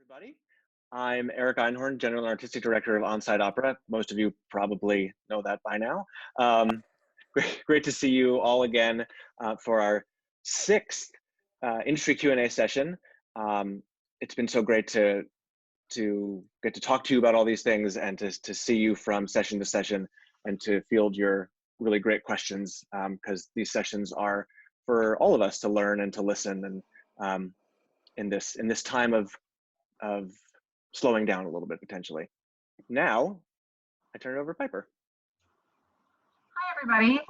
Everybody. I'm Eric Einhorn, General and Artistic Director of On-Site Opera. Most of you probably know that by now. Great to see you all again for our sixth industry Q&A session. It's been so great to get to talk to you about all these things and to see you from session to session and to field your really great questions, because these sessions are for all of us to learn and to listen, and in this time of slowing down a little bit potentially. Now, I turn it over to Piper. Hi, everybody.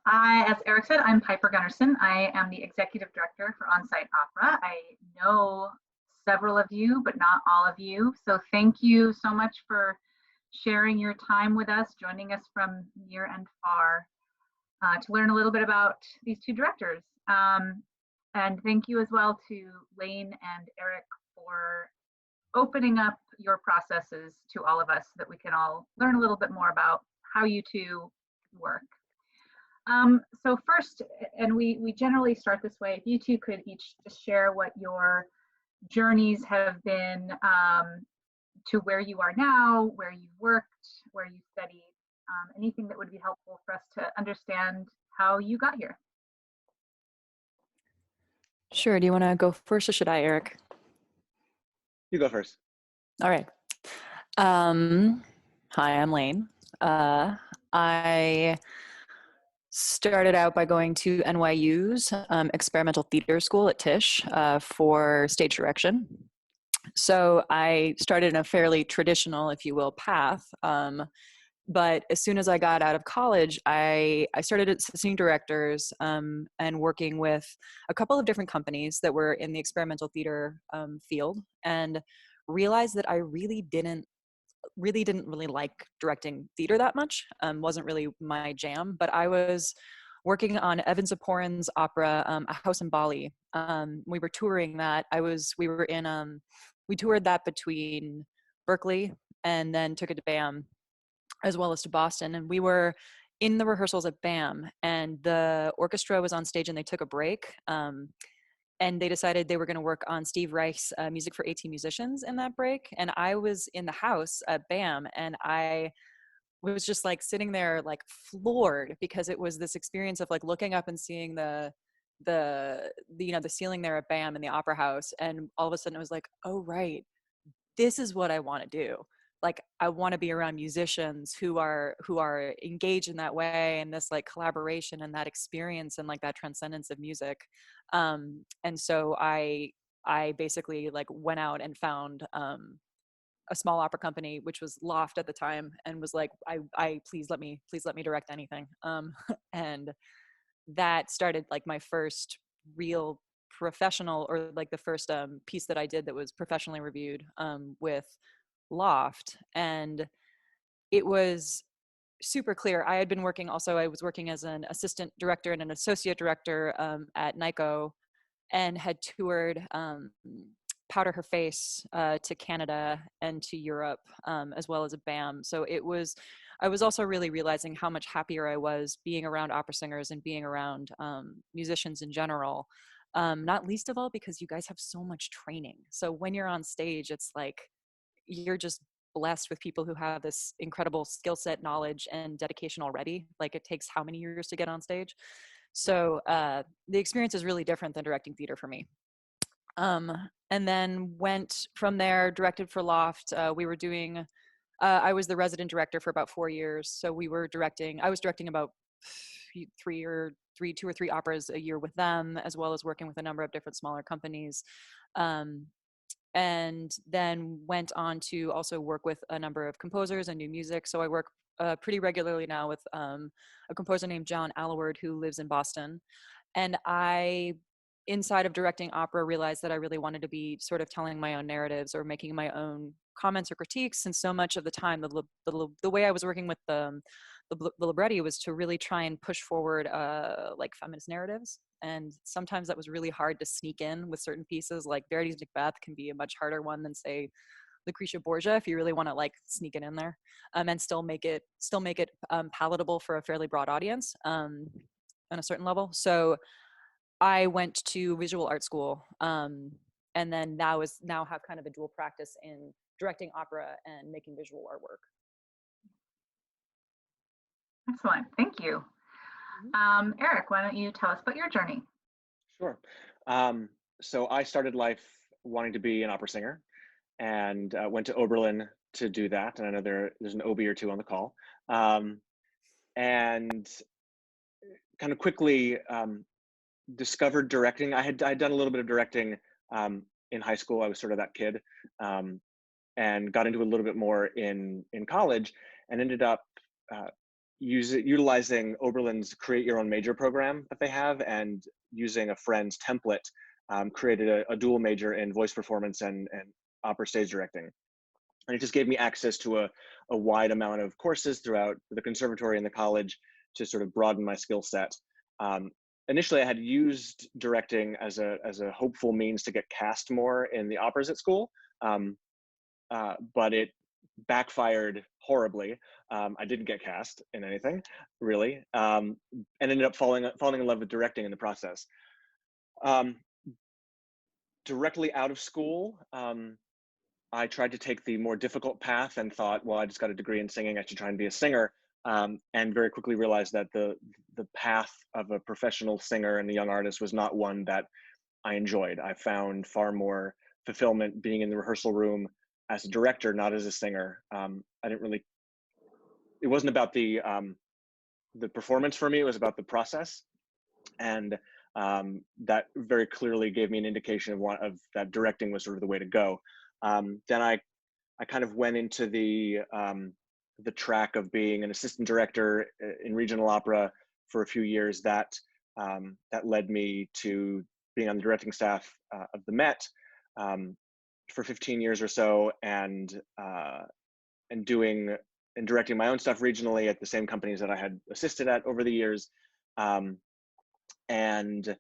As Eric said, I'm Piper Gunnarson. I am the Executive Director for On-Site Opera. I know several of you, but not all of you. So thank you so much for sharing your time with us, joining us from near and far to learn a little bit about these two directors. And thank you as well to Laine and Eric for opening up your processes to all of us so that we can all learn a little bit more about how you two work. So first, and we generally start this way, if you two could each just share what your journeys have been to where you are now, where you worked, where you studied, anything that would be helpful for us to understand how you got here. Sure. Do you want to go first or should I, Eric? You go first. All right. Hi, I'm Laine. I started out by going to NYU's experimental theater school at Tisch for stage direction. So I started in a fairly traditional, if you will, path. But as soon as I got out of college, I started assisting directors and working with a couple of different companies that were in the experimental theater field, and realized that I really didn't like directing theater that much. Wasn't really my jam, but I was working on Evan Ziporyn's opera, A House in Bali. We were touring that. We toured that between Berkeley and then took it to BAM, as well as to Boston. And we were in the rehearsals at BAM, and the orchestra was on stage and they took a break. And they decided they were going to work on Steve Reich's Music for 18 Musicians in that break. And I was in the house at BAM, and I was just like sitting there like floored, because it was this experience of like looking up and seeing the ceiling there at BAM in the opera house. And all of a sudden it was like, oh, right, this is what I want to do. Like, I want to be around musicians who are engaged in that way, and this like collaboration and that experience and like that transcendence of music. And so I basically like went out and found a small opera company, which was Loft at the time, and was like, I please let me direct anything. And that started like my first real professional, or like the first piece that I did that was professionally reviewed with Loft. And it was super clear. I was working as an assistant director and an associate director at NICO, and had toured Powder Her Face to Canada and to Europe, as well as a BAM. So I was also really realizing how much happier I was being around opera singers and being around musicians in general. Not least of all because you guys have so much training. So when you're on stage, it's like, you're just blessed with people who have this incredible skill set, knowledge, and dedication already. Like, it takes how many years to get on stage? So the experience is really different than directing theater for me. And then went from there, directed for Loft. I was the resident director for about 4 years. So I was directing about two or three operas a year with them, as well as working with a number of different smaller companies. And then went on to also work with a number of composers and new music. So I work pretty regularly now with a composer named John Allward, who lives in Boston. And I, inside of directing opera, realized that I really wanted to be sort of telling my own narratives or making my own comments or critiques. And so much of the time, the way I was working with the libretti was to really try and push forward like feminist narratives. And sometimes that was really hard to sneak in with certain pieces. Like Verdi's Macbeth can be a much harder one than, say, Lucretia Borgia, if you really want to like sneak it in there, and still make it palatable for a fairly broad audience on a certain level. So I went to visual art school and then now have kind of a dual practice in directing opera and making visual artwork. Excellent, thank you. Eric, why don't you tell us about your journey? Sure. So I started life wanting to be an opera singer, and went to Oberlin to do that. And I know there's an OB or two on the call. And kind of quickly discovered directing. I'd done a little bit of directing in high school. I was sort of that kid, and got into a little bit more in college, and ended up utilizing Oberlin's Create Your Own Major program that they have, and using a friend's template, created a dual major in voice performance and opera stage directing. And it just gave me access to a wide amount of courses throughout the conservatory and the college to sort of broaden my skill set. Initially, I had used directing as a hopeful means to get cast more in the operas at school, but it backfired horribly. I didn't get cast in anything, really, and ended up falling in love with directing in the process. Directly out of school, I tried to take the more difficult path and thought, well, I just got a degree in singing, I should try and be a singer, and very quickly realized that the path of a professional singer and a young artist was not one that I enjoyed. I found far more fulfillment being in the rehearsal room as a director, not as a singer. It wasn't about the performance for me, it was about the process. And that very clearly gave me an indication of that directing was sort of the way to go. Then I kind of went into the track of being an assistant director in regional opera for a few years. That led me to being on the directing staff of the Met for 15 years or so, and directing my own stuff regionally at the same companies that I had assisted at over the years. And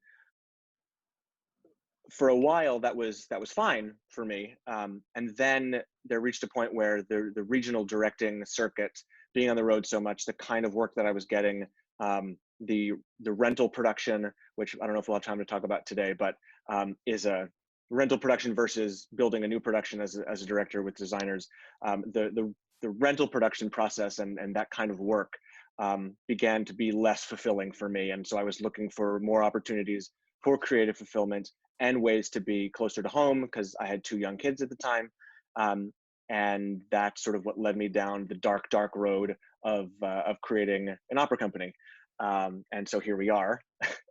for a while that was fine for me, and then there reached a point where the regional directing circuit, being on the road so much, the kind of work that I was getting, the rental production, which I don't know if we'll have time to talk about today, but is a rental production versus building a new production as a director with designers. The rental production process and that kind of work began to be less fulfilling for me, and so I was looking for more opportunities for creative fulfillment and ways to be closer to home, because I had 2 young kids at the time. And that's sort of what led me down the dark road of creating an opera company. And so here we are,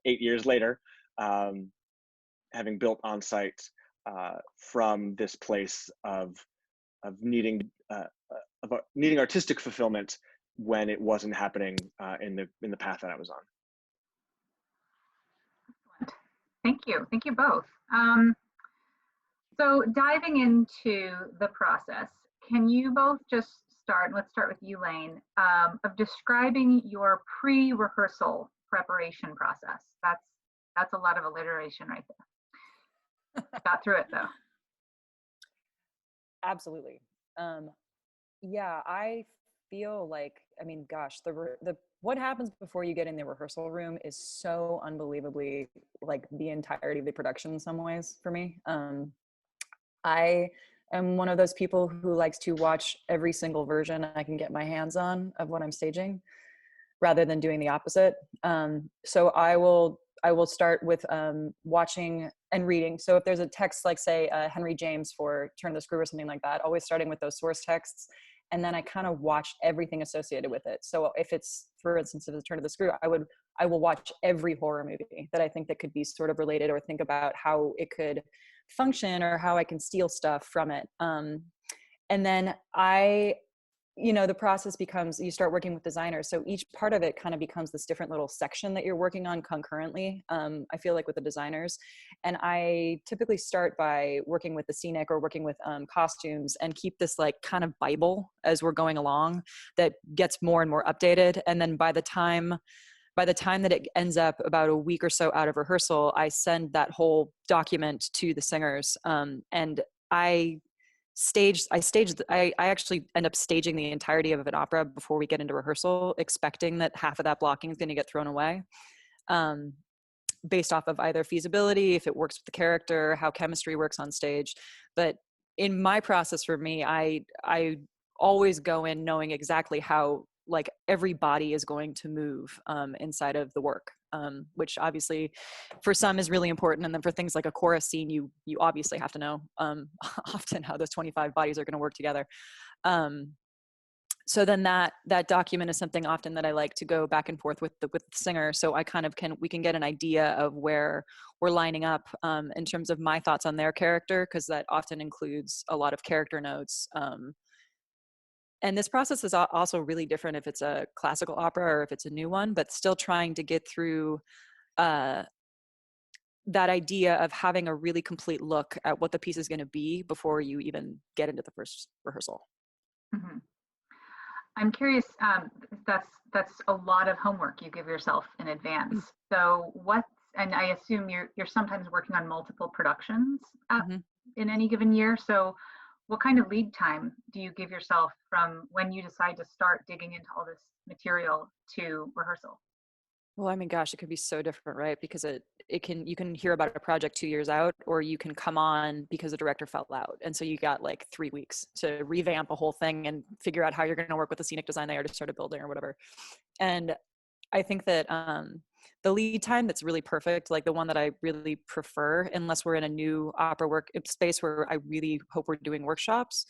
8 years later, having built On-Site from this place of needing artistic fulfillment when it wasn't happening in the path that I was on. Thank you both. So diving into the process, can you both just start, let's start with you, Laine, of describing your pre-rehearsal preparation process. That's a lot of alliteration right there. Got through it though. Absolutely. Yeah, I feel like, I mean, gosh, what happens before you get in the rehearsal room is so unbelievably like the entirety of the production in some ways for me. I am one of those people who likes to watch every single version I can get my hands on of what I'm staging, rather than doing the opposite. So I will start with watching and reading. So if there's a text like, say, Henry James for Turn of the Screw or something like that, always starting with those source texts. And then I kind of watch everything associated with it. So if it's, for instance, if it's Turn of the Screw, I will watch every horror movie that I think that could be sort of related, or think about how it could function or how I can steal stuff from it. And then the process becomes, you start working with designers. So each part of it kind of becomes this different little section that you're working on concurrently. I feel like with the designers, and I typically start by working with the scenic or working with costumes, and keep this like kind of Bible as we're going along that gets more and more updated. And then by the time that it ends up about a week or so out of rehearsal, I send that whole document to the singers. And I actually end up staging the entirety of an opera before we get into rehearsal, expecting that half of that blocking is going to get thrown away. based off of either feasibility, if it works with the character, how chemistry works on stage. But in my process, for me, I always go in knowing exactly how like every body is going to move inside of the work, which obviously for some is really important. And then for things like a chorus scene, you obviously have to know often how those 25 bodies are going to work together. So then that document is something often that I like to go back and forth with the singer. So I kind of we can get an idea of where we're lining up in terms of my thoughts on their character, because that often includes a lot of character notes. And this process is also really different if it's a classical opera or if it's a new one, but still trying to get through that idea of having a really complete look at what the piece is going to be before you even get into the first rehearsal. Mm-hmm. I'm curious, that's a lot of homework you give yourself in advance. So and I assume you're sometimes working on multiple productions in any given year. So what kind of lead time do you give yourself from when you decide to start digging into all this material to rehearsal? Well, I mean, gosh, it could be so different, right? Because you can hear about a project 2 years out, or you can come on because the director fell out. And so you got like 3 weeks to revamp a whole thing and figure out how you're going to work with the scenic design they already started building or whatever. And I think that the lead time that's really perfect, like the one that I really prefer, unless we're in a new opera work space where I really hope we're doing workshops,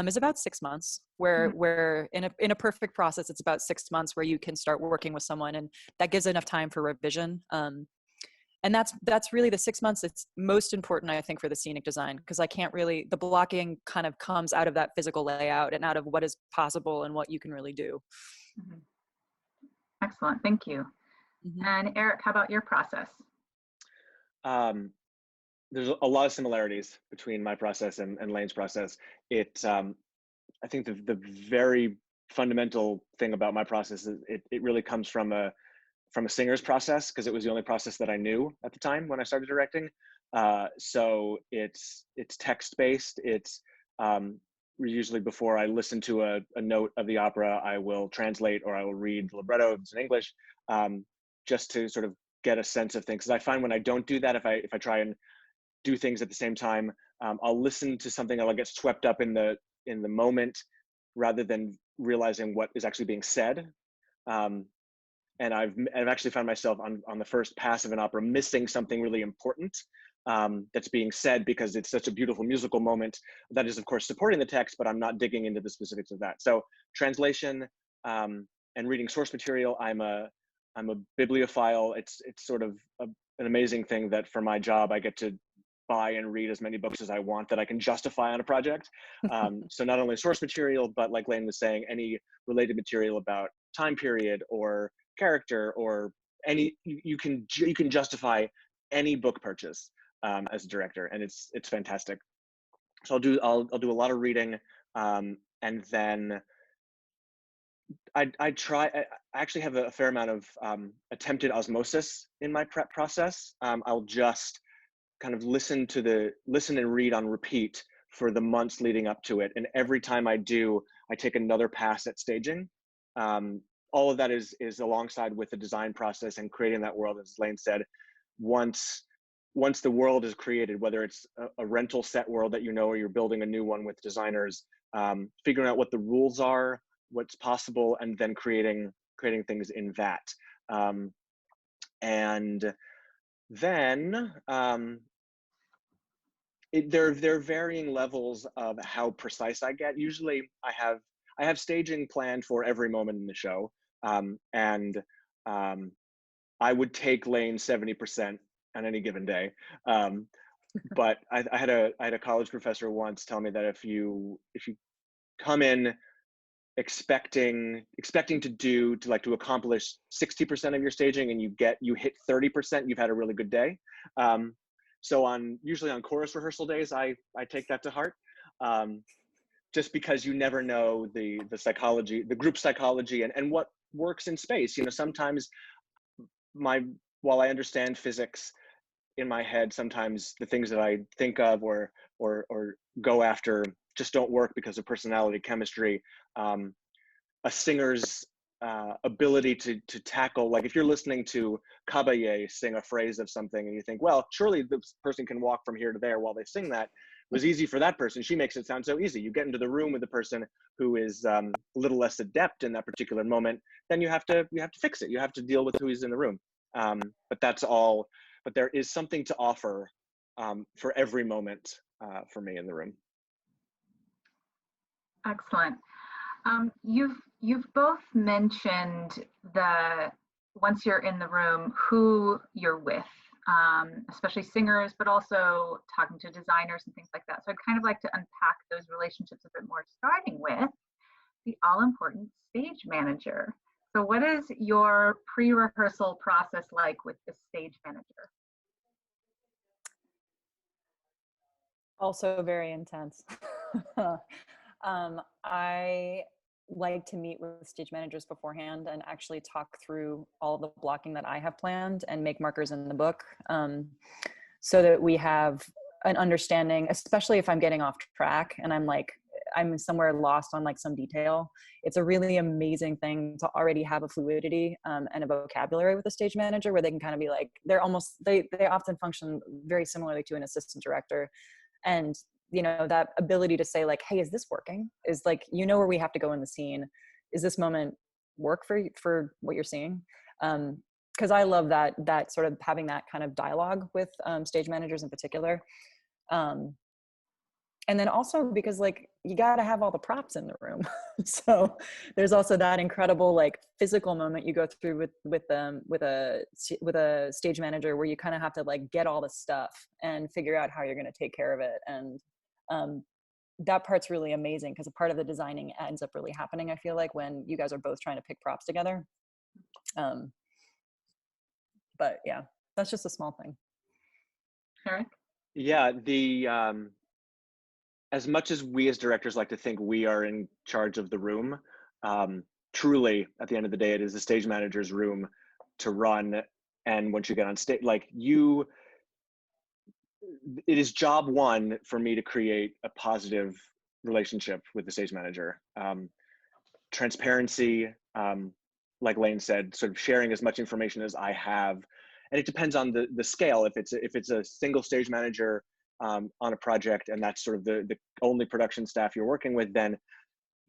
is about 6 months. Where in a perfect process, it's about 6 months where you can start working with someone, and that gives enough time for revision. And that's really the 6 months. It's most important, I think, for the scenic design, because the blocking kind of comes out of that physical layout and out of what is possible and what you can really do. Mm-hmm. Excellent, thank you. Mm-hmm. And Eric, how about your process? There's a lot of similarities between my process and Laine's process. I think the very fundamental thing about my process is it really comes from a singer's process, because it was the only process that I knew at the time when I started directing. So it's text-based. It's usually before I listen to a note of the opera, I will translate or I will read the libretto if it's in English, just to sort of get a sense of things. Because I find when I don't do that, if I try and do things at the same time, I'll listen to something and I'll get swept up in the moment rather than realizing what is actually being said. And I've actually found myself on the first pass of an opera missing something really important that's being said, because it's such a beautiful musical moment that is, of course, supporting the text, but I'm not digging into the specifics of that. So translation and reading source material, I'm a bibliophile. It's sort of an amazing thing that for my job, I get to buy and read as many books as I want that I can justify on a project. So not only source material, but like Laine was saying, any related material about time period or character or any, you can justify any book purchase as a director, and it's fantastic. So I'll do a lot of reading, and then I actually have a fair amount of attempted osmosis in my prep process. I'll just kind of listen and read on repeat for the months leading up to it, and every time I do, I take another pass at staging. All of that is alongside with the design process and creating that world, as Laine said. Once the world is created, whether it's a rental set world that or you're building a new one with designers, figuring out what the rules are, what's possible, and then creating things in that. And then there are varying levels of how precise I get. Usually I have staging planned for every moment in the show, and I would take Laine 70% on any given day. But I had a college professor once tell me that if you come in expecting to accomplish 60% of your staging and you hit 30%, you've had a really good day. So usually on chorus rehearsal days, I take that to heart, just because you never know the psychology, the group psychology, and what works in space. Sometimes while I understand physics in my head, sometimes the things that I think of or go after just don't work because of personality chemistry. A singer's ability to tackle, like if you're listening to Caballé sing a phrase of something and you think, well, surely this person can walk from here to there while they sing that. It was easy for that person. She makes it sound so easy. You get into the room with the person who is a little less adept in that particular moment, then you have to fix it. You have to deal with who is in the room. But that's all. But there is something to offer for every moment for me in the room. Excellent. You've both mentioned once you're in the room, who you're with, especially singers, but also talking to designers and things like that. So I'd kind of like to unpack those relationships a bit more, starting with the all-important stage manager. So what is your pre-rehearsal process like with the stage manager? Also very intense. I like to meet with stage managers beforehand and actually talk through all the blocking that I have planned and make markers in the book, so that we have an understanding, especially if I'm getting off track and I'm somewhere lost on like some detail. It's a really amazing thing to already have a fluidity and a vocabulary with a stage manager where they can kind of be like, they often function very similarly to an assistant director. And you know, that ability to say like, hey, is this working? Is like, you know, where we have to go in the scene. Is this moment work for what you're seeing? Because I love that sort of having that kind of dialogue with stage managers in particular. And then also because like, you got to have all the props in the room. So there's also that incredible like physical moment you go through with a stage manager where you kind of have to like get all the stuff and figure out how you're going to take care of it. And that part's really amazing because a part of the designing ends up really happening, I feel like, when you guys are both trying to pick props together. But yeah, that's just a small thing. Eric? Yeah, as much as we as directors like to think we are in charge of the room, truly at the end of the day, it is the stage manager's room to run. And once you get on stage, like it is job one for me to create a positive relationship with the stage manager. Transparency, like Laine said, sort of sharing as much information as I have. And it depends on the scale. If it's a single stage manager on a project and that's sort of the only production staff you're working with, then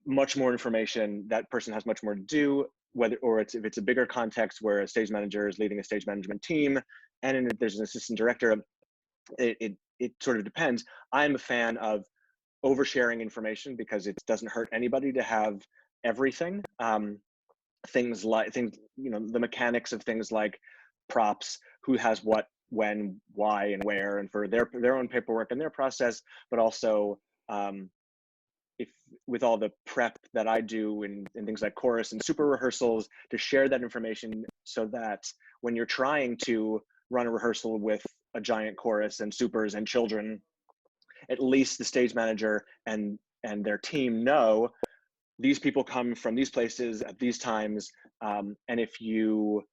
much more information, that person has much more to do, if it's a bigger context where a stage manager is leading a stage management team and there's an assistant director, it sort of depends. I'm a fan of oversharing information because it doesn't hurt anybody to have everything. Things, you know, the mechanics of things like props, who has what, when, why, and where, and for their own paperwork and their process, but also if with all the prep that I do in things like chorus and super rehearsals, to share that information so that when you're trying to run a rehearsal with a giant chorus and supers and children, at least the stage manager and their team know these people come from these places at these times, and if you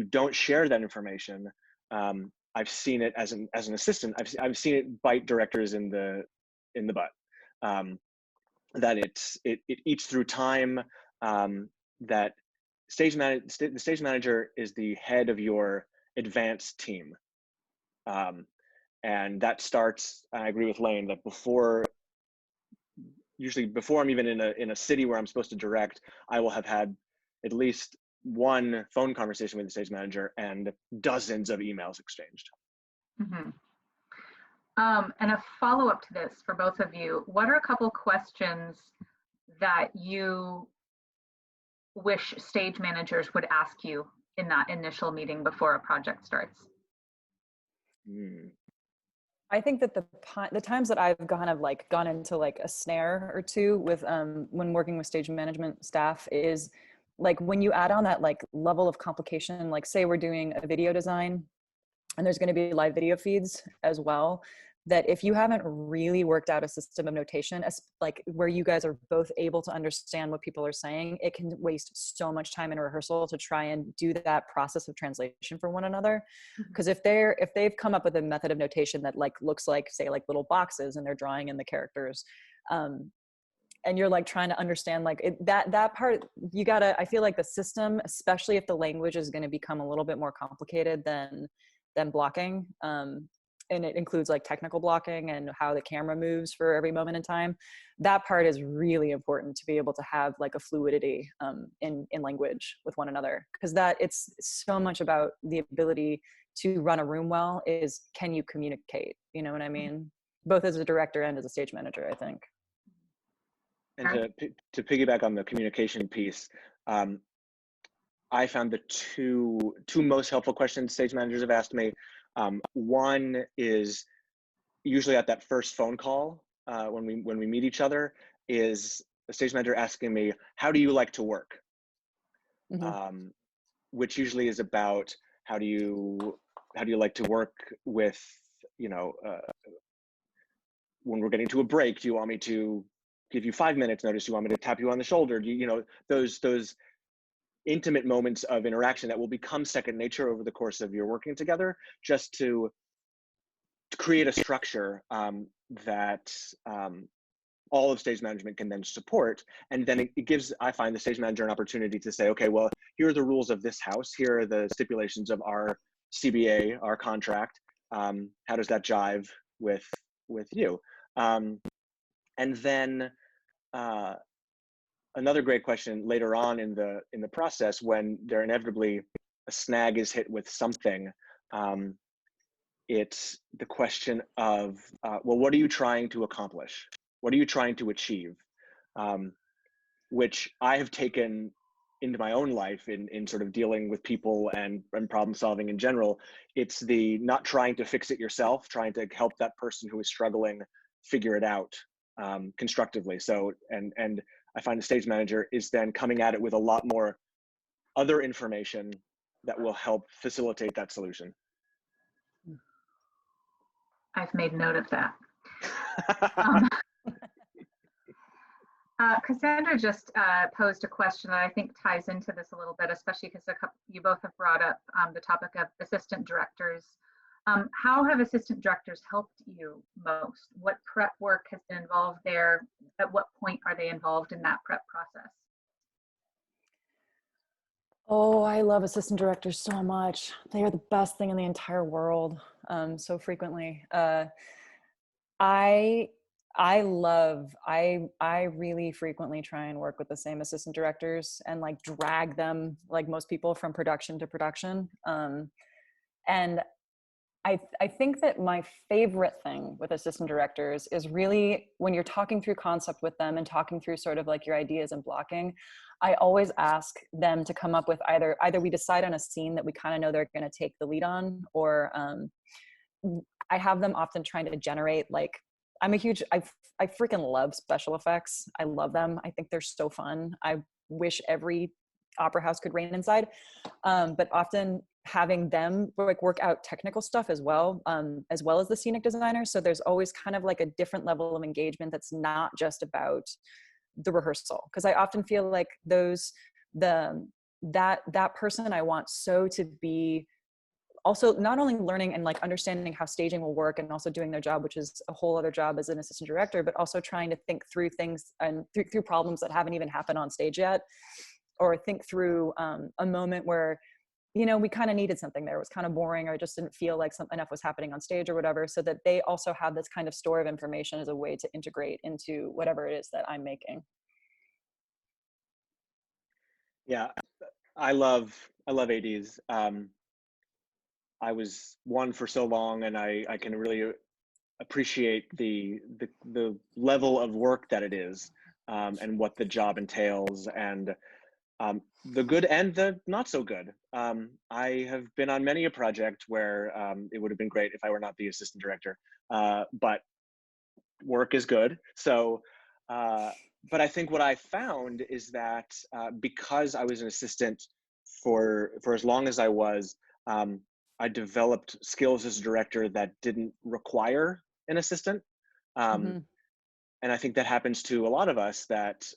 don't share that information, I've seen it as an assistant. I've seen it bite directors in the butt. That it eats through time. That the stage manager is the head of your advanced team, and that starts. I agree with Laine that usually before I'm even in a city where I'm supposed to direct, I will have had at least one phone conversation with the stage manager and dozens of emails exchanged. Mm-hmm. And a follow-up to this for both of you, what are a couple questions that you wish stage managers would ask you in that initial meeting before a project starts? I think that the times that I've kind of like gone into like a snare or two with when working with stage management staff is like when you add on that like level of complication, like say we're doing a video design and there's going to be live video feeds as well, that if you haven't really worked out a system of notation, as like where you guys are both able to understand what people are saying, it can waste so much time in rehearsal to try and do that process of translation for one another. Because if they've come up with a method of notation that like looks like, say, like little boxes and they're drawing in the characters, and you're like trying to understand like that part, you gotta, I feel like the system, especially if the language is going to become a little bit more complicated than blocking, and it includes like technical blocking and how the camera moves for every moment in time. That part is really important to be able to have like a fluidity in language with one another, because that it's so much about the ability to run a room well is, can you communicate? You know what I mean? Both as a director and as a stage manager, I think. And to piggyback on the communication piece, I found the two most helpful questions stage managers have asked me. One is usually at that first phone call when we meet each other, is the stage manager asking me, "How do you like to work?" Mm-hmm. Which usually is about how do you like to work with, when we're getting to a break, do you want me to give you 5 minutes notice? Do you want me to tap you on the shoulder? Do you know, those intimate moments of interaction that will become second nature over the course of your working together, just to create a structure that all of stage management can then support. And then it gives, I find, the stage manager an opportunity to say, okay, well, here are the rules of this house. Here are the stipulations of our CBA, our contract. How does that jive with you? And then another great question later on in the process, when there inevitably a snag is hit with something, it's the question of, well, what are you trying to accomplish? What are you trying to achieve? Which I have taken into my own life in sort of dealing with people and problem solving in general. It's the not trying to fix it yourself, trying to help that person who is struggling figure it out constructively. So, and I find the stage manager is then coming at it with a lot more other information that will help facilitate that solution. I've made note of that. Cassandra just posed a question that I think ties into this a little bit, especially because you both have brought up the topic of assistant directors. How have assistant directors helped you most? What prep work has been involved there? At what point are they involved in that prep process? Oh, I love assistant directors so much. They are the best thing in the entire world. So frequently. I really frequently try and work with the same assistant directors and like drag them, like most people, from production to production. And I think that my favorite thing with assistant directors is really when you're talking through concept with them and talking through sort of like your ideas and blocking, I always ask them to come up with either we decide on a scene that we kind of know they're going to take the lead on, or I have them often trying to generate, like, I freaking love special effects. I love them. I think they're so fun. I wish every opera house could rain inside. But often having them like work out technical stuff as well as the scenic designer. So there's always kind of like a different level of engagement that's not just about the rehearsal. Because I often feel like that person I want so to be also not only learning and like understanding how staging will work and also doing their job, which is a whole other job as an assistant director, but also trying to think through things and through problems that haven't even happened on stage yet, or think through a moment where, you know, we kind of needed something there. It was kind of boring, or it just didn't feel like enough was happening on stage or whatever, so that they also have this kind of store of information as a way to integrate into whatever it is that I'm making. Yeah, I love ADs. I was one for so long, and I can really appreciate the level of work that it is, and what the job entails, and the good and the not so good. I have been on many a project where it would have been great if I were not the assistant director, but work is good. So, but I think what I found is that because I was an assistant for as long as I was, I developed skills as a director that didn't require an assistant. Mm-hmm. And I think that happens to a lot of us, that,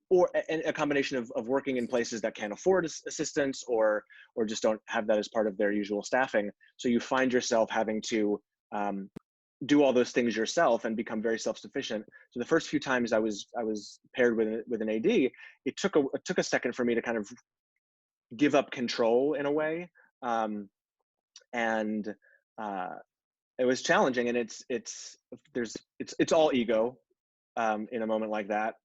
or a combination of working in places that can't afford assistants, or just don't have that as part of their usual staffing. So you find yourself having to do all those things yourself and become very self-sufficient. So the first few times I was paired with an AD, it took a second for me to kind of give up control in a way, and it was challenging. And it's all ego in a moment like that.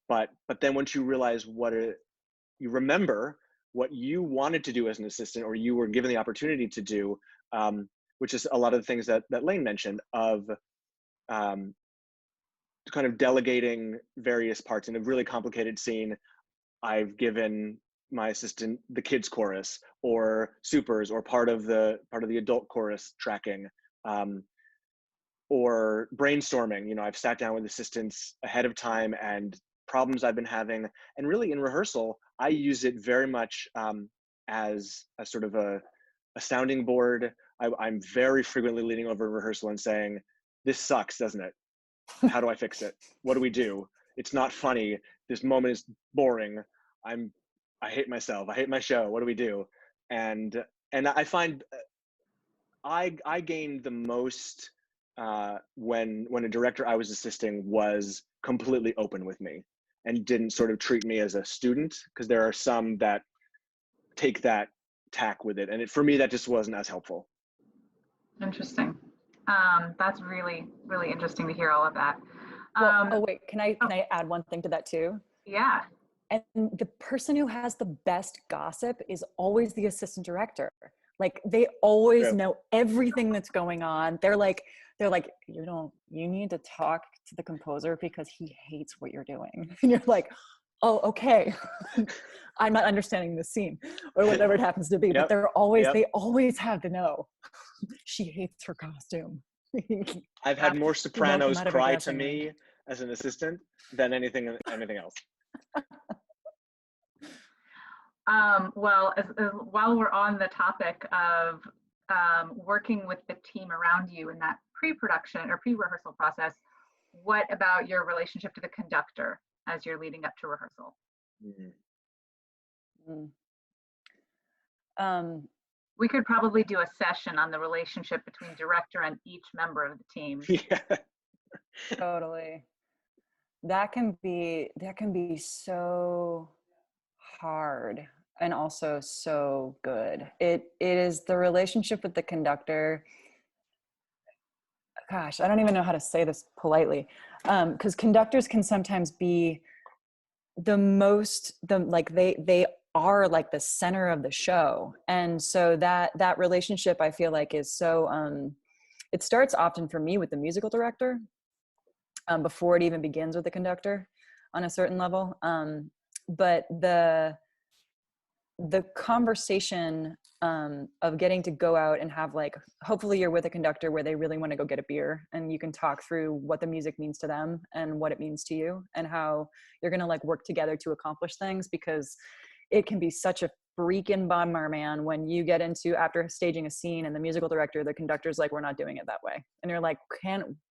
But then once you realize you remember what you wanted to do as an assistant, or you were given the opportunity to do, which is a lot of the things that Laine mentioned, of kind of delegating various parts. In a really complicated scene, I've given my assistant the kids chorus, or supers, or part of the adult chorus tracking, or brainstorming. You know, I've sat down with assistants ahead of time and problems I've been having, and really in rehearsal, I use it very much as a sort of a sounding board. I'm very frequently leaning over rehearsal and saying, "This sucks, doesn't it? How do I fix it? What do we do? It's not funny. This moment is boring. I hate myself. I hate my show. What do we do?" And I find I gained the most when a director I was assisting was completely open with me and didn't sort of treat me as a student, because there are some that take that tack with it, and for me that just wasn't as helpful. Interesting. That's really, really interesting to hear all of that. Well, oh wait, can I add one thing to that too? Yeah. And the person who has the best gossip is always the assistant director. Like, they always know everything that's going on. They're like, you need to talk to the composer because he hates what you're doing. And you're like, oh, okay. I'm not understanding this scene, or whatever it happens to be. But they always have to know. She hates her costume. I've had more sopranos cry to me as an assistant than anything else. Well, while we're on the topic of working with the team around you in that pre-production or pre-rehearsal process, what about your relationship to the conductor as you're leading up to rehearsal? We could probably do a session on the relationship between director and each member of the team. Yeah. Totally. That can be so hard and also so good. It is the relationship with the conductor. Gosh, I don't even know how to say this politely, because conductors can sometimes be they are like the center of the show, and so that relationship, I feel like, is so. It starts often for me with the musical director, before it even begins with the conductor, on a certain level. But the conversation of getting to go out and have, like, hopefully you're with a conductor where they really want to go get a beer, and you can talk through what the music means to them and what it means to you, and how you're going to, like, work together to accomplish things, because it can be such a freaking bummer, man, when you get into, after staging a scene, and the musical director, the conductor's like, "We're not doing it that way." And you're like,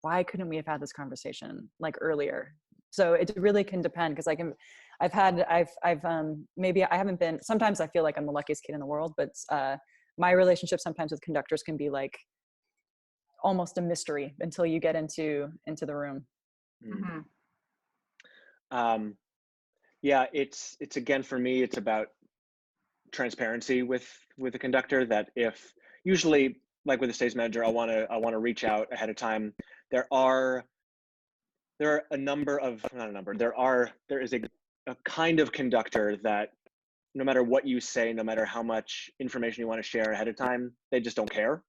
why couldn't we have had this conversation, like, earlier? So it really can depend, because maybe I haven't been, sometimes I feel like I'm the luckiest kid in the world, but my relationship sometimes with conductors can be like almost a mystery until you get into the room. Mm-hmm. Yeah, it's again, for me, it's about transparency with the conductor, that if, usually, like with the stage manager, I want to reach out ahead of time. There is a kind of conductor that no matter what you say, no matter how much information you want to share ahead of time, they just don't care.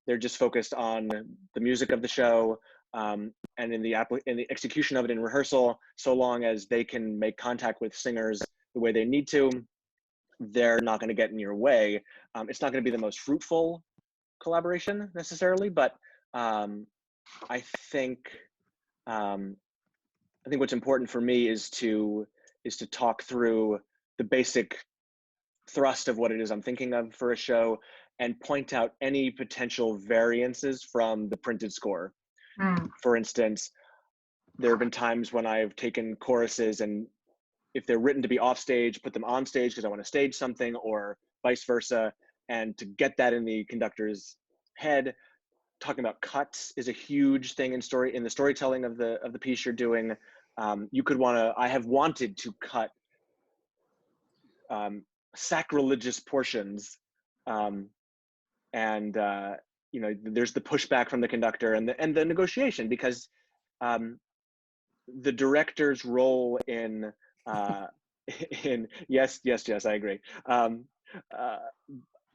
They're just focused on the music of the show, and in the execution of it in rehearsal. So long as they can make contact with singers the way they need to, they're not going to get in your way. It's not going to be the most fruitful collaboration necessarily, but I think what's important for me is to talk through the basic thrust of what it is I'm thinking of for a show, and point out any potential variances from the printed score. For instance, there have been times when I've taken choruses, and if they're written to be off stage, put them on stage because I want to stage something, or vice versa. And to get that in the conductor's head, talking about cuts is a huge thing in the storytelling of the piece you're doing. You could I have wanted to cut sacrilegious portions, and you know, there's the pushback from the conductor and the negotiation, because the director's role in yes, I agree.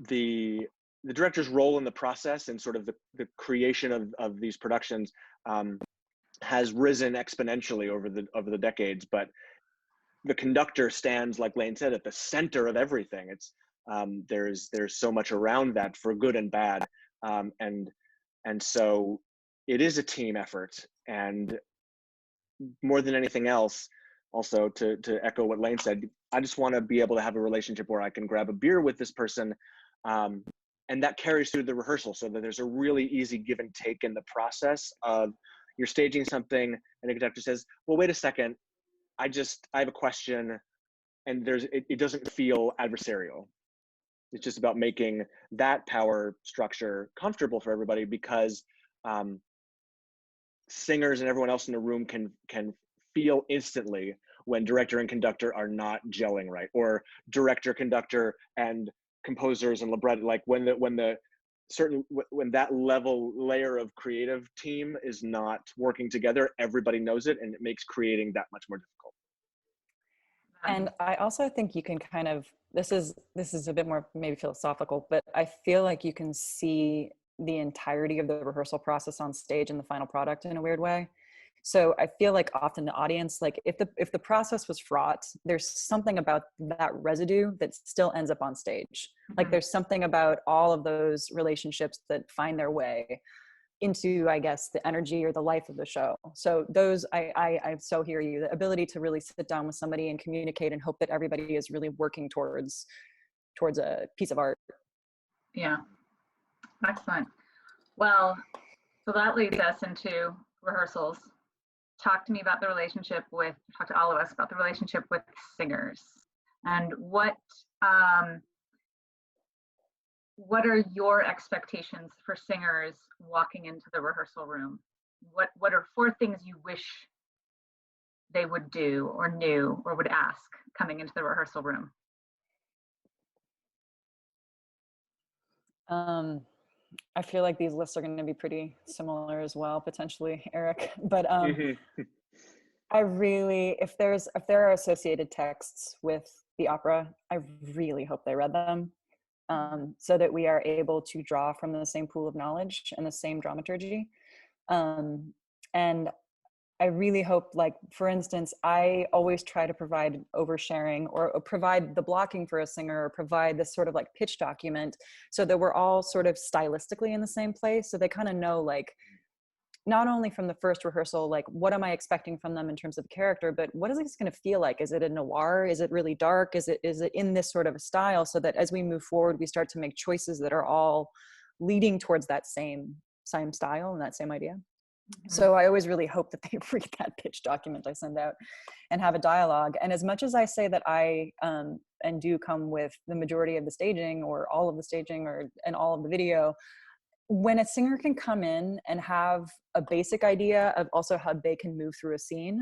The director's role in the process and sort of the creation of these productions has risen exponentially over the decades, but the conductor stands, like Laine said, at the center of everything. It's there's so much around that, for good and bad, and so it is a team effort. And more than anything else, also to echo what Laine said, I just want to be able to have a relationship where I can grab a beer with this person, and that carries through the rehearsal, so that there's a really easy give and take in the process of you're staging something and the conductor says, well, wait a second, I have a question, and it doesn't feel adversarial. It's just about making that power structure comfortable for everybody, because singers and everyone else in the room can feel instantly when director and conductor are not gelling right, or director, conductor, and composers and libretto, like when that layer of creative team is not working together, everybody knows it, and it makes creating that much more difficult. And I also think you can kind of, this is a bit more maybe philosophical, but I feel like you can see the entirety of the rehearsal process on stage in the final product in a weird way. So I feel like often the audience, like if the process was fraught, there's something about that residue that still ends up on stage. Like there's something about all of those relationships that find their way into, I guess, the energy or the life of the show. So those, I so hear you, the ability to really sit down with somebody and communicate and hope that everybody is really working towards a piece of art. Yeah, excellent. Well, so that leads us into rehearsals. Talk to all of us about the relationship with singers, and what are your expectations for singers walking into the rehearsal room? What are 4 things you wish they would do or knew or would ask coming into the rehearsal room? I feel like these lists are going to be pretty similar as well, potentially, Eric. But I really, if there are associated texts with the opera, I really hope they read them, so that we are able to draw from the same pool of knowledge and the same dramaturgy. And I really hope, like, for instance, I always try to provide oversharing or provide the blocking for a singer, or provide this sort of like pitch document, so that we're all sort of stylistically in the same place. So they kind of know, like, not only from the first rehearsal, like, what am I expecting from them in terms of character, but what is this going to feel like? Is it a noir? Is it really dark? Is it in this sort of a style? So that as we move forward, we start to make choices that are all leading towards that same style and that same idea. So I always really hope that they read that pitch document I send out and have a dialogue. And as much as I say that I and do come with the majority of the staging, or all of the staging, and all of the video, when a singer can come in and have a basic idea of also how they can move through a scene,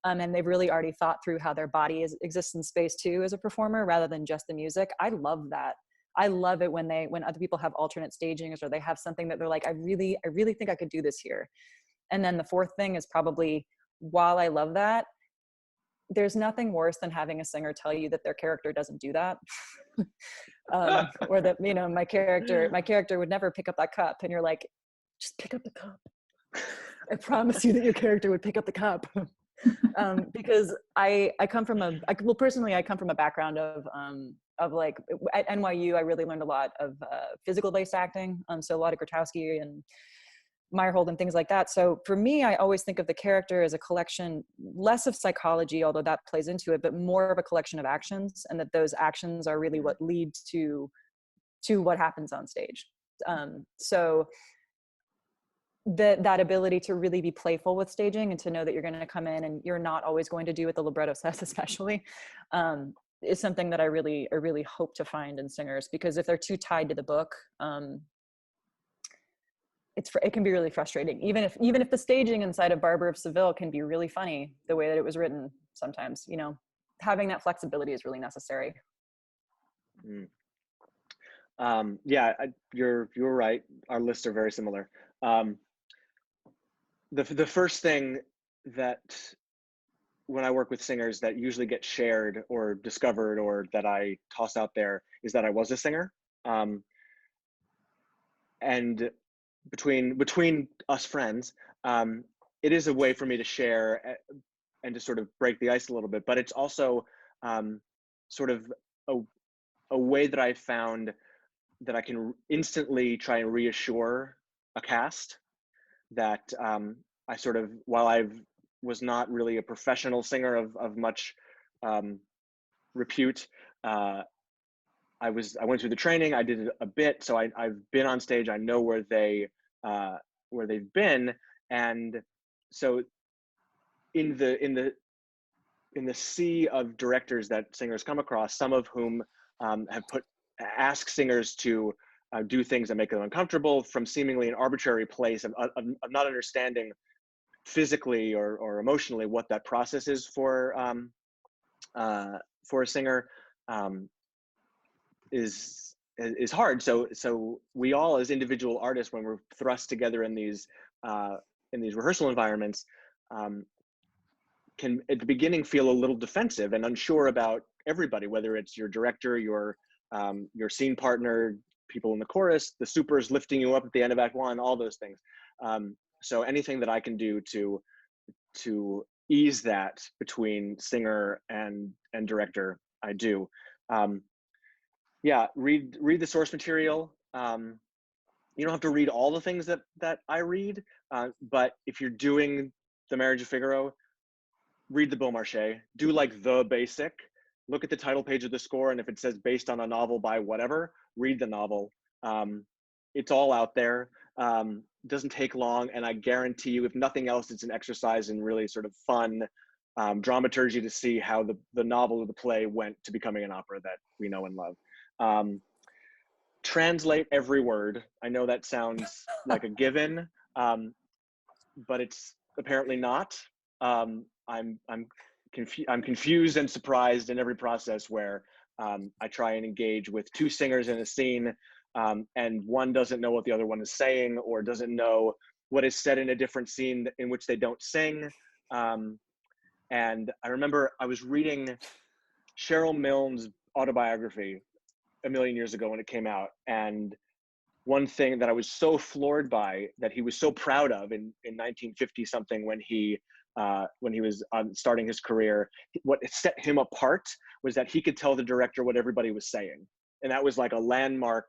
and they've really already thought through how their body exists in space too as a performer, rather than just the music, I love that. I love it when other people have alternate stagings, or they have something that they're like, I really think I could do this here. And then the 4th thing is probably, while I love that, there's nothing worse than having a singer tell you that their character doesn't do that. Or that, you know, my character would never pick up that cup, and you're like, just pick up the cup. I promise you that your character would pick up the cup. Because I come from I come from a background of like, at NYU, I really learned a lot of physical based acting. So a lot of Grotowski and Meyerhold and things like that. So for me, I always think of the character as a collection, less of psychology, although that plays into it, but more of a collection of actions, and that those actions are really what lead to what happens on stage. So that ability to really be playful with staging, and to know that you're going to come in and you're not always going to do what the libretto says, especially, is something that I really it can be really frustrating. Even if the staging inside of Barber of Seville can be really funny, the way that it was written sometimes, you know, having that flexibility is really necessary. Yeah, you're right. Our lists are very similar. The first thing that when I work with singers that usually get shared or discovered or that I toss out there is that I was a singer. And between us friends, it is a way for me to share and to sort of break the ice a little bit, but it's also sort of a way that I found that I can instantly try and reassure a cast that I sort of, while I was not really a professional singer of much repute, I went through the training, I did a bit, so I've been on stage, I know where they've been, and so in the sea of directors that singers come across, some of whom have ask singers to do things that make them uncomfortable from seemingly an arbitrary place of not understanding physically or emotionally what that process is for a singer is hard. So we all as individual artists, when we're thrust together in these rehearsal environments, can at the beginning feel a little defensive and unsure about everybody, whether it's your director, your scene partner, people in the chorus, the supers lifting you up at the end of Act One, all those things. So anything that I can do to ease that between singer and director, I do. Yeah, read the source material. You don't have to read all the things that I read, but if you're doing The Marriage of Figaro, read the Beaumarchais. Do like the basic. Look at the title page of the score, and if it says based on a novel by whatever, read the novel. It's all out there. Doesn't take long, and I guarantee you, if nothing else, it's an exercise in really sort of fun dramaturgy to see how the novel or the play went to becoming an opera that we know and love. Translate every word. I know that sounds like a given, but it's apparently not. I'm confused and surprised in every process where I try and engage with two singers in a scene, and one doesn't know what the other one is saying or doesn't know what is said in a different scene in which they don't sing. And I remember I was reading Cheryl Milne's autobiography a million years ago when it came out, and one thing that I was so floored by, that he was so proud of in 1950 something when he was starting his career, what set him apart was that he could tell the director what everybody was saying, and that was like a landmark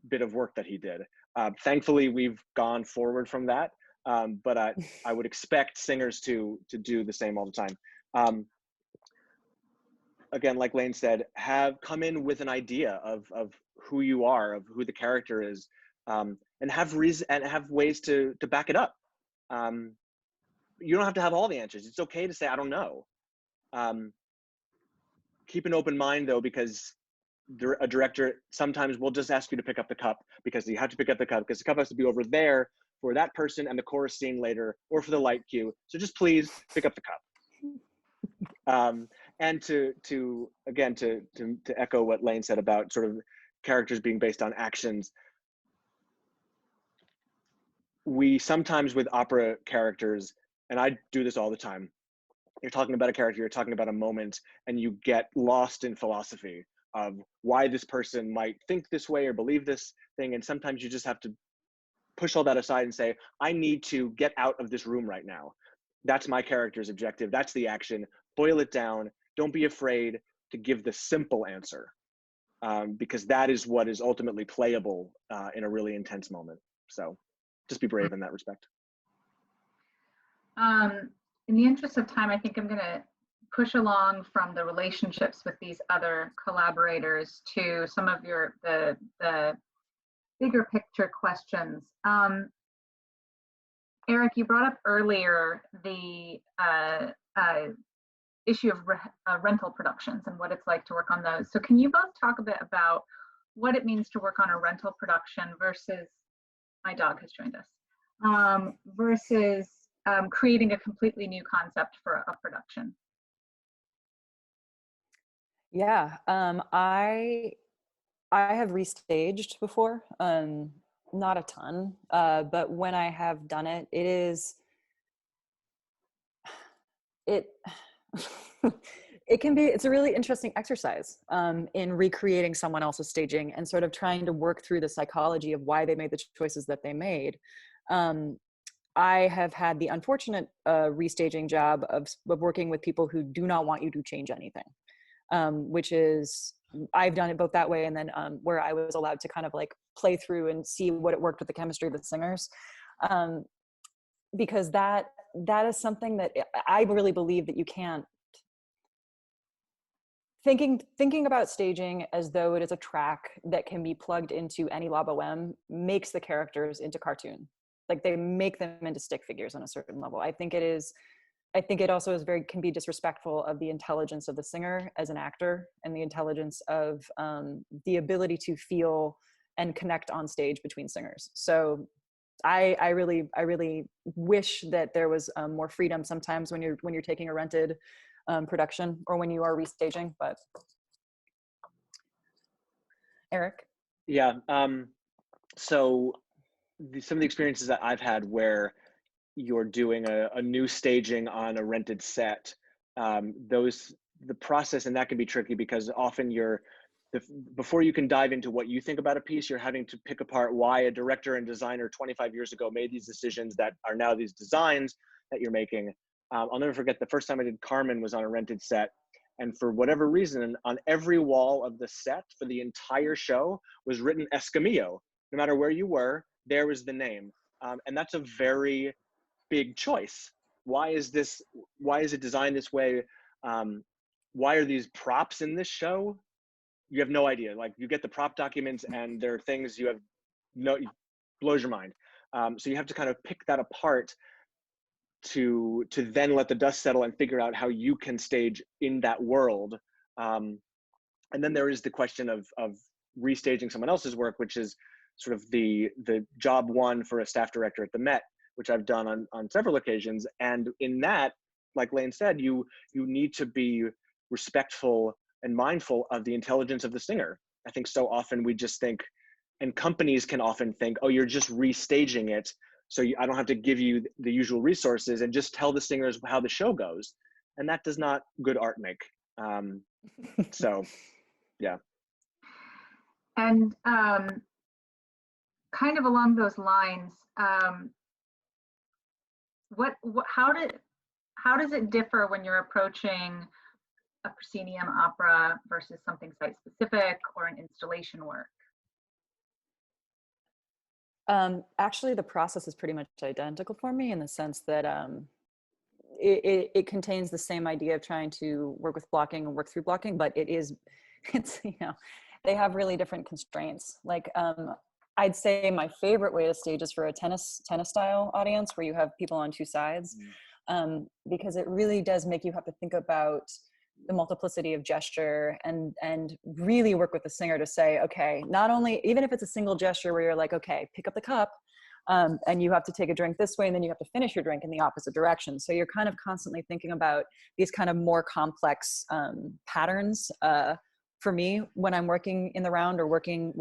bit of work that he did. Thankfully, we've gone forward from that, but I would expect singers to do the same all the time. Again, like Laine said, come in with an idea of who you are, of who the character is, and have ways to back it up. You don't have to have all the answers. It's okay to say, I don't know. Keep an open mind though, because a director sometimes will just ask you to pick up the cup because you have to pick up the cup because the cup has to be over there for that person and the chorus scene later, or for the light cue. So just please pick up the cup. And to echo what Laine said about sort of characters being based on actions, we sometimes with opera characters, and I do this all the time, you're talking about a character, you're talking about a moment, and you get lost in philosophy of why this person might think this way or believe this thing, and sometimes you just have to push all that aside and say, I need to get out of this room right now. That's my character's objective, that's the action. Boil it down. Don't be afraid to give the simple answer, because that is what is ultimately playable in a really intense moment. So just be brave in that respect. In the interest of time, I think I'm going to push along from the relationships with these other collaborators to some of the bigger picture questions. Eric, you brought up earlier the issue of rental productions and what it's like to work on those. So can you both talk a bit about what it means to work on a rental production versus my dog has joined us, versus creating a completely new concept for a production? Yeah, I have restaged before, not a ton, but when I have done it, it it's a really interesting exercise in recreating someone else's staging and sort of trying to work through the psychology of why they made the choices that they made. I have had the unfortunate restaging job of working with people who do not want you to change anything, which is, I've done it both that way and then where I was allowed to kind of like play through and see what it worked with the chemistry of the singers. Because that is something that I really believe that you can't, thinking about staging as though it is a track that can be plugged into any La Boheme makes the characters into cartoon. Like they make them into stick figures on a certain level. I think it also can be disrespectful of the intelligence of the singer as an actor and the intelligence of the ability to feel and connect on stage between singers. So I really wish that there was more freedom sometimes when you're taking a rented production or when you are restaging. But Eric? Yeah. So some of the experiences that I've had where you're doing a new staging on a rented set, the process, and that can be tricky because often before you can dive into what you think about a piece, you're having to pick apart why a director and designer 25 years ago made these decisions that are now these designs that you're making. I'll never forget the first time I did Carmen was on a rented set, and for whatever reason, on every wall of the set for the entire show was written Escamillo. No matter where you were, there was the name. And that's a very big choice. Why is it designed this way? Why are these props in this show? You have no idea. Like you get the prop documents and there are things it blows your mind. So you have to kind of pick that apart to then let the dust settle and figure out how you can stage in that world. And then there is the question of restaging someone else's work, which is sort of the job one for a staff director at the Met, which I've done on several occasions. And in that, like Laine said, you need to be respectful and mindful of the intelligence of the singer. I think so often we just think, and companies can often think, oh, you're just restaging it, so I don't have to give you the usual resources and just tell the singers how the show goes. And that does not good art make. So, yeah. And kind of along those lines, how does it differ when you're approaching a proscenium opera versus something site specific or an installation work? Actually, the process is pretty much identical for me in the sense that it contains the same idea of trying to work with blocking and work through blocking, but it's they have really different constraints. Like I'd say my favorite way to stage is for a tennis style audience where you have people on two sides, because it really does make you have to think about the multiplicity of gesture and really work with the singer to say, okay, not only, even if it's a single gesture where you're like, okay, pick up the cup, and you have to take a drink this way and then you have to finish your drink in the opposite direction. So you're kind of constantly thinking about these kind of more complex patterns. For me, when I'm working in the round or working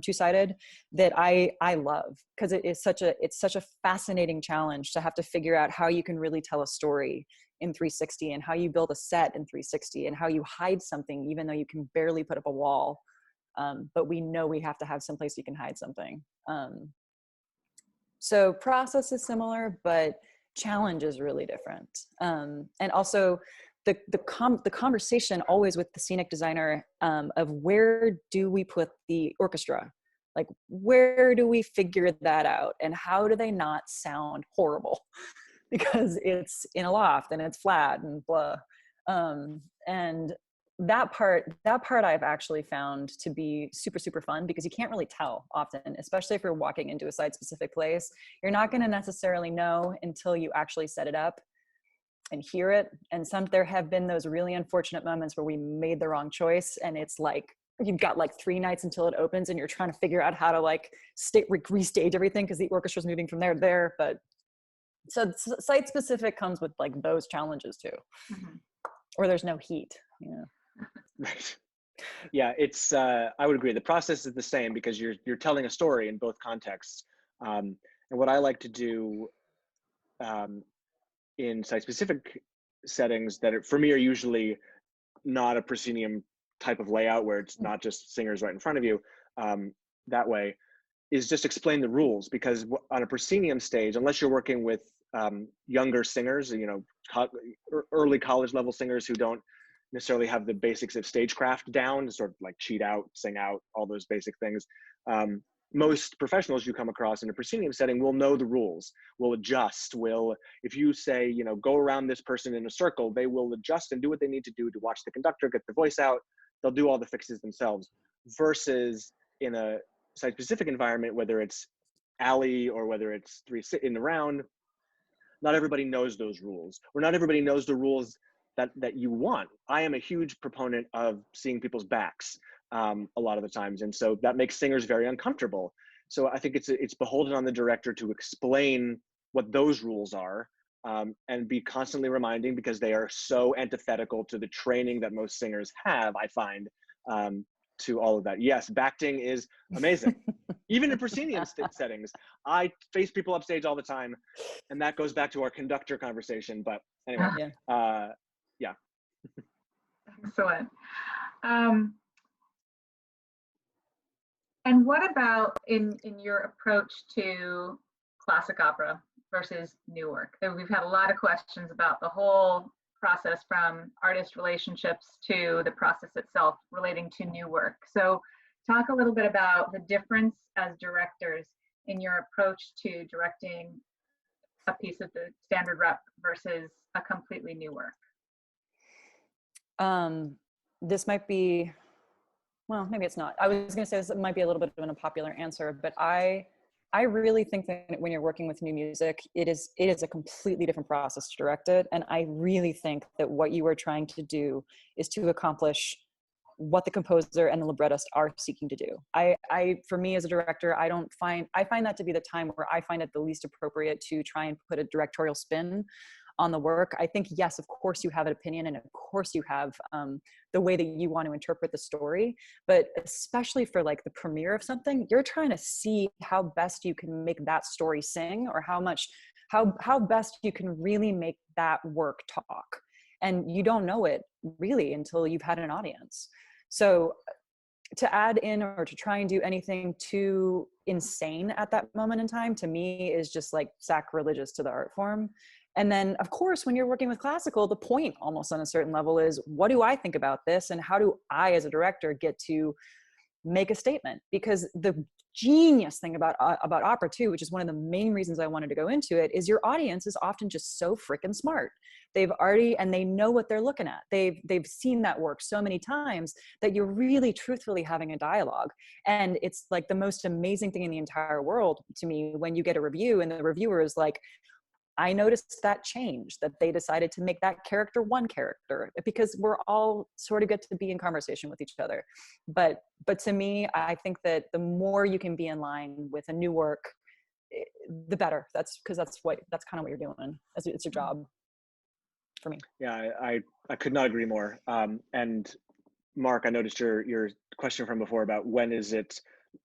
two-sided, that I love, because it's such a fascinating challenge to have to figure out how you can really tell a story in 360 and how you build a set in 360 and how you hide something even though you can barely put up a wall, but we know we have to have some place you can hide something. So process is similar, but challenge is really different. And also the conversation always with the scenic designer of where do we put the orchestra? Like, where do we figure that out? And how do they not sound horrible? Because it's in a loft and it's flat and blah. And that part I've actually found to be super, super fun, because you can't really tell often, especially if you're walking into a site specific place. You're not going to necessarily know until you actually set it up and hear it. And there have been those really unfortunate moments where we made the wrong choice and it's like you've got like 3 nights until it opens and you're trying to figure out how to like restage everything because the orchestra's moving from there to there. But so site specific comes with like those challenges too. Mhm. Or there's no heat, Right. Yeah, it's I would agree. The process is the same because you're telling a story in both contexts. And what I like to do in site-specific settings that for me are usually not a proscenium type of layout where it's not just singers right in front of you, that way, is just explain the rules, because on a proscenium stage, unless you're working with younger singers, early college level singers who don't necessarily have the basics of stagecraft down, sort of like cheat out, sing out, all those basic things. Most professionals you come across in a proscenium setting will know the rules, will adjust, if you say, go around this person in a circle, they will adjust and do what they need to do to watch the conductor get the voice out. They'll do all the fixes themselves, versus in a site-specific environment, whether it's alley or whether it's 3 in the round, not everybody knows those rules, or not everybody knows the rules that you want. I am a huge proponent of seeing people's backs a lot of the times, and so that makes singers very uncomfortable. So I think it's beholden on the director to explain what those rules are, and be constantly reminding, because they are so antithetical to the training that most singers have, I find, to all of that. Yes, backing is amazing. Even in proscenium settings, I face people upstage all the time, and that goes back to our conductor conversation. But anyway, yeah. Excellent. And what about in your approach to classic opera versus new work? We've had a lot of questions about the whole process, from artist relationships to the process itself relating to new work. So talk a little bit about the difference as directors in your approach to directing a piece of the standard rep versus a completely new work. This might be, well, maybe it's not. I was going to say this might be a little bit of an unpopular answer, but I really think that when you're working with new music, it is a completely different process to direct it. And I really think that what you are trying to do is to accomplish what the composer and the librettist are seeking to do. For me as a director, I find that to be the time where I find it the least appropriate to try and put a directorial spin on the work. I think, yes, of course you have an opinion, and of course you have the way that you want to interpret the story, but especially for like the premiere of something, you're trying to see how best you can make that story sing, or how best you can really make that work talk. And you don't know it really until you've had an audience. So to add in or to try and do anything too insane at that moment in time, to me, is just like sacrilegious to the art form. And then, of course, when you're working with classical, the point almost on a certain level is, what do I think about this? And how do I, as a director, get to make a statement? Because the genius thing about opera too, which is one of the main reasons I wanted to go into it, is your audience is often just so freaking smart. And they know what they're looking at. They've seen that work so many times that you're really truthfully having a dialogue. And it's like the most amazing thing in the entire world to me when you get a review and the reviewer is like, I noticed that change, that they decided to make that character one character, because we're all sort of get to be in conversation with each other. But to me, I think that the more you can be in line with a new work, the better. That's kind of what you're doing. It's your job for me. Yeah, I could not agree more. And Mark, I noticed your question from before about when is it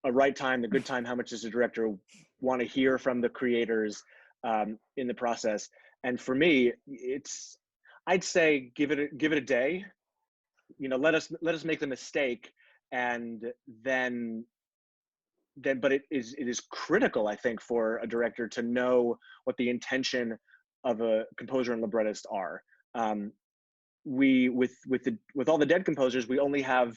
a right time, the good time, how much does the director want to hear from the creators in the process. And for me, I'd say give it a day, let us make the mistake, and then but it is critical, I think, for a director to know what the intention of a composer and librettist are. With all the dead composers, we only have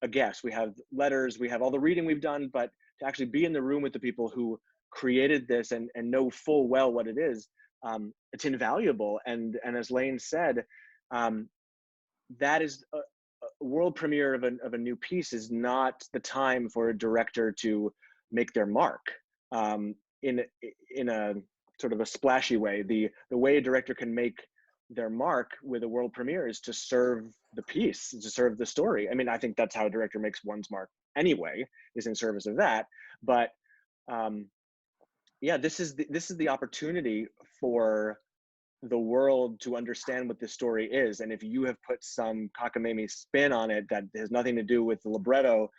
a guess. We have letters, we have all the reading we've done, but to actually be in the room with the people who created this and know full well what it is, it's invaluable. And as Laine said, that is a world premiere of a new piece is not the time for a director to make their mark in a sort of a splashy way. The way a director can make their mark with a world premiere is to serve the piece, to serve the story. I mean, I think that's how a director makes one's mark anyway, is in service of that. But yeah, this is the opportunity for the world to understand what this story is. And if you have put some cockamamie spin on it that has nothing to do with the libretto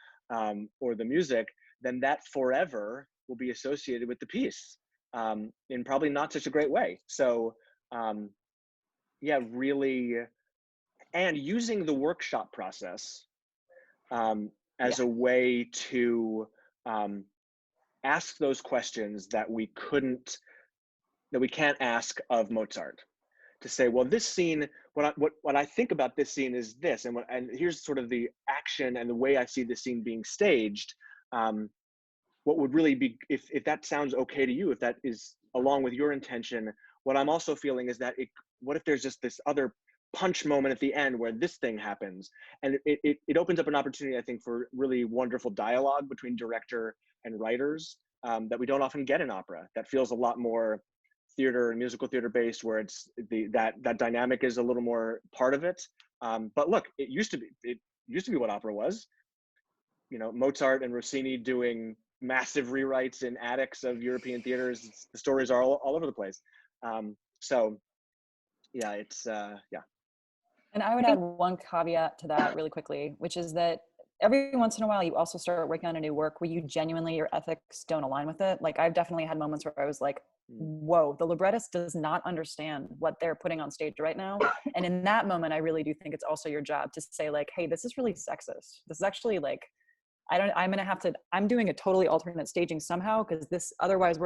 or the music, then that forever will be associated with the piece in probably not such a great way. So yeah, really, and using the workshop process as a way to ask those questions that we can't ask of Mozart. To say, well, this scene, what I think about this scene is this, and here's sort of the action and the way I see this scene being staged. What would really be, if that sounds okay to you, if that is along with your intention, what I'm also feeling is that what if there's just this other punch moment at the end where this thing happens, and it opens up an opportunity, I think, for really wonderful dialogue between director and writers that we don't often get in opera. That feels a lot more theater and musical theater based, where it's that dynamic is a little more part of it. But look, it used to be what opera was. You know, Mozart and Rossini doing massive rewrites in attics of European theaters. The stories are all over the place. So yeah, it's yeah. And I would add one caveat to that really quickly, which is that every once in a while you also start working on a new work where you genuinely, your ethics don't align with it. Like I've definitely had moments where I was like, whoa, the librettist does not understand what they're putting on stage right now. And in that moment, I really do think it's also your job to say like, hey, this is really sexist. This is actually like, I'm doing a totally alternate staging somehow, because this, otherwise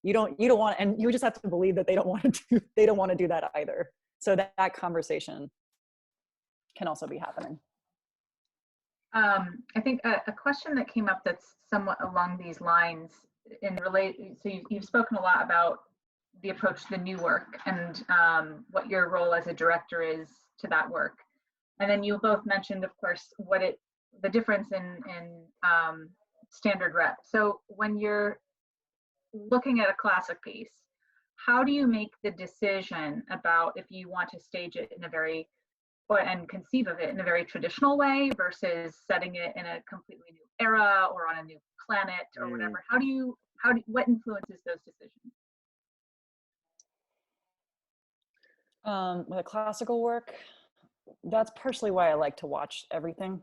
you don't want, and you just have to believe that they don't want to do that either. So that conversation can also be happening. I think a question that came up that's somewhat along these lines so you've spoken a lot about the approach to the new work and what your role as a director is to that work. And then you both mentioned, of course, the difference in standard rep. So when you're looking at a classic piece, how do you make the decision about if you want to stage it and conceive of it in a very traditional way versus setting it in a completely new era or on a new planet or whatever? What influences those decisions? With a classical work, that's partially why I like to watch everything,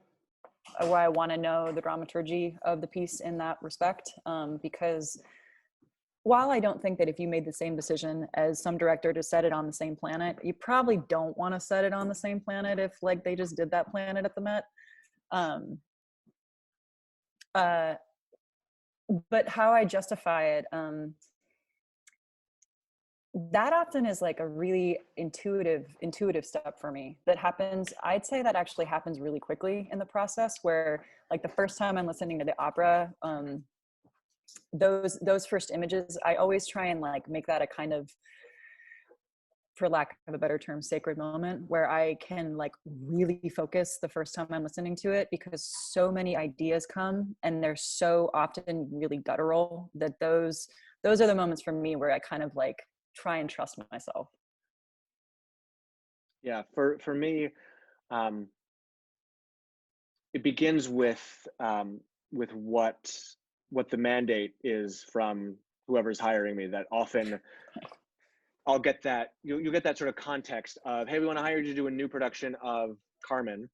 why I want to know the dramaturgy of the piece in that respect, because while I don't think that if you made the same decision as some director to set it on the same planet, you probably don't want to set it on the same planet if like they just did that planet at the Met. But how I justify it, that often is like a really intuitive step for me that happens. I'd say that actually happens really quickly in the process, where like the first time I'm listening to the opera, those first images, I always try and like make that a kind of, for lack of a better term, sacred moment where I can like really focus the first time I'm listening to it, because so many ideas come and they're so often really guttural that those are the moments for me where I kind of like try and trust myself. Yeah, for me, it begins with what the mandate is from whoever's hiring me. That often I'll get that, you'll get that sort of context of, hey, we want to hire you to do a new production of Carmen.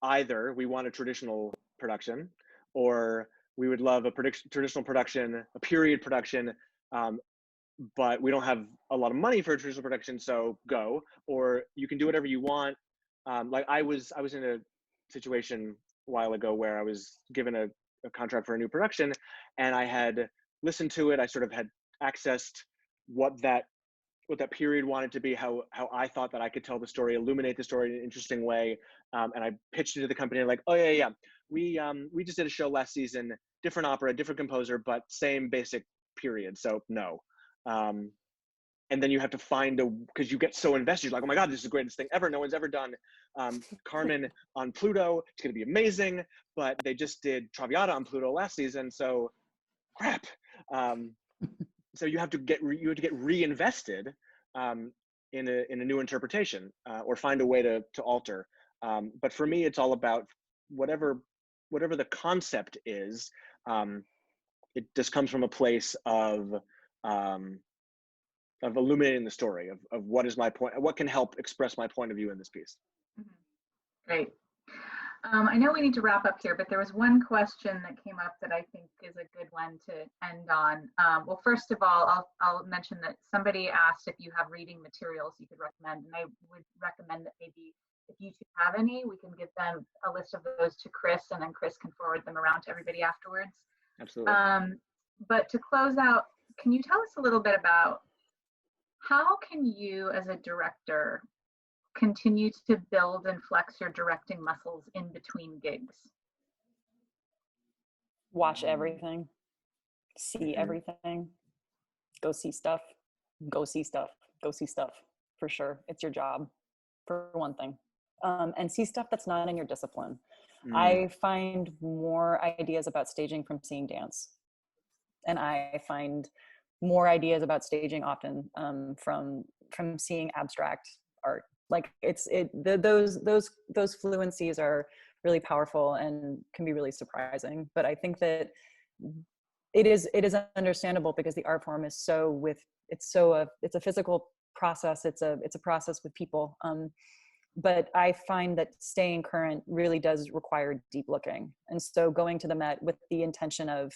Either we want a traditional production, or we would love a traditional production, a period production, but we don't have a lot of money for a traditional production, so go. Or you can do whatever you want. Like I was in a situation a while ago where I was given a contract for a new production, and I had listened to it. I sort of had accessed what that period wanted to be, how I thought that I could tell the story, illuminate the story in an interesting way. And I pitched it to the company, like, oh yeah, we just did a show last season, different opera, different composer, but same basic period. So no. And then you have to find because you get so invested, you're like, oh my God, this is the greatest thing ever. No one's ever done Carmen on Pluto. It's going to be amazing. But they just did Traviata on Pluto last season. So crap. So you have to get reinvested in a new interpretation or find a way to alter. But for me, it's all about whatever the concept is. It just comes from a place of illuminating the story of what is my point, what can help express my point of view in this piece. Great. I know we need to wrap up here, but there was one question that came up that I think is a good one to end on. Well, first of all, I'll mention that somebody asked if you have reading materials you could recommend, and I would recommend that maybe if you two have any, we can give them a list of those to Chris, and then Chris can forward them around to everybody afterwards. Absolutely. But to close out, can you tell us a little bit about how can you as a director continue to build and flex your directing muscles in between gigs? Watch everything, see everything, go see stuff, go see stuff, go see stuff, for sure. It's your job, for one thing. And see stuff that's not in your discipline. I find more ideas about staging from seeing dance. And I find more ideas about staging often from seeing abstract art. Like those fluencies are really powerful and can be really surprising. But I think that it is understandable because the art form is it's a physical process. It's a process with people. But I find that staying current really does require deep looking. And so going to the Met with the intention of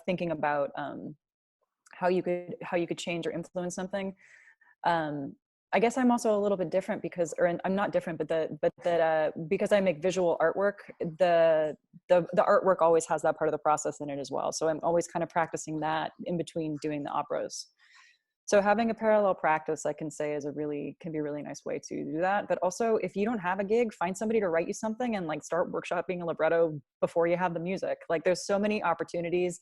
thinking about how you could change or influence something. I guess I'm also a little bit different because I'm not different, because I make visual artwork, the artwork always has that part of the process in it as well. So I'm always kind of practicing that in between doing the operas. So having a parallel practice, I can say, can be a really nice way to do that. But also, if you don't have a gig, find somebody to write you something and like start workshopping a libretto before you have the music. Like there's so many opportunities,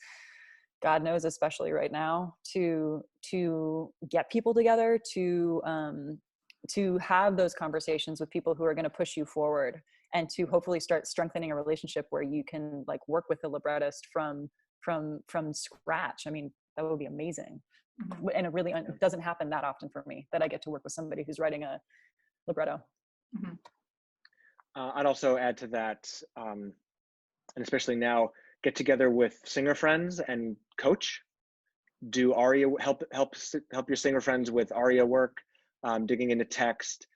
God knows, especially right now, to get people together, to have those conversations with people who are going to push you forward, and to hopefully start strengthening a relationship where you can like work with the librettist from scratch. I mean, that would be amazing. And it doesn't happen that often for me that I get to work with somebody who's writing a libretto. I'd also add to that, and especially now, get together with singer friends and coach. Do aria, help your singer friends with aria work, digging into text.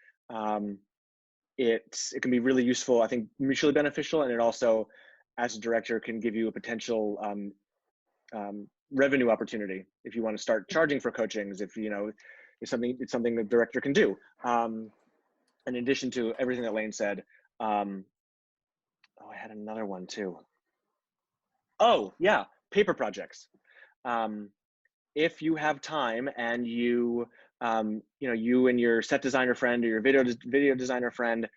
It can be really useful, I think, mutually beneficial, and it also, as a director, can give you a potential revenue opportunity if you want to start charging for coachings. If it's something the director can do. In addition to everything that Laine said, I had another one too. Oh yeah, paper projects. If you have time and you and your set designer friend or your video designer friend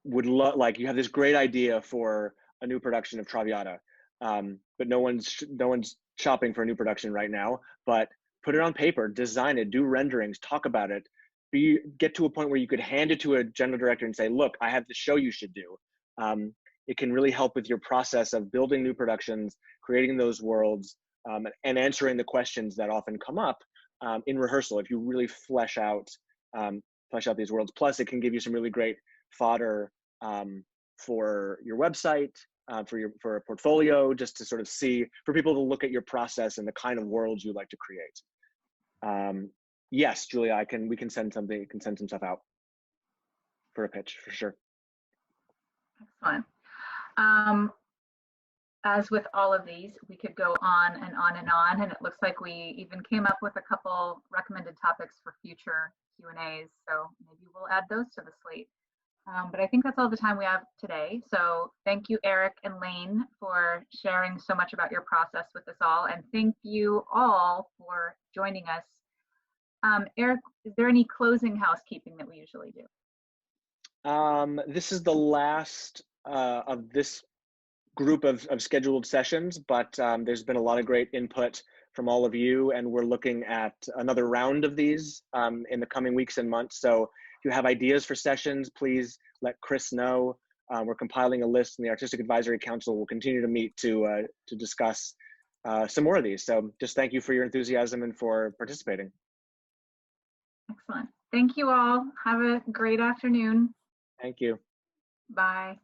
would like, you have this great idea for a new production of Traviata, but no one's shopping for a new production right now. But put it on paper, design it, do renderings, talk about it. Get to a point where you could hand it to a general director and say, "Look, I have this show you should do." It can really help with your process of building new productions, creating those worlds, and answering the questions that often come up in rehearsal. If you really flesh out these worlds, plus it can give you some really great fodder for your website, for a portfolio, just to sort of see, for people to look at your process and the kind of worlds you like to create. Yes, Julia, we can send something. You can send some stuff out for a pitch, for sure. Excellent. As with all of these, we could go on and on and on, and it looks like we even came up with a couple recommended topics for future Q&As, so maybe we'll add those to the slate. But I think that's all the time we have today. So thank you, Eric and Laine, for sharing so much about your process with us all, and thank you all for joining us. Eric, is there any closing housekeeping that we usually do? This is the last of this group of scheduled sessions, but there's been a lot of great input from all of you, and we're looking at another round of these in the coming weeks and months. So if you have ideas for sessions, please let Chris know. We're compiling a list, and the Artistic Advisory Council will continue to meet to discuss some more of these. So just thank you for your enthusiasm and for participating. Excellent. Thank you all. Have a great afternoon. Thank you. Bye.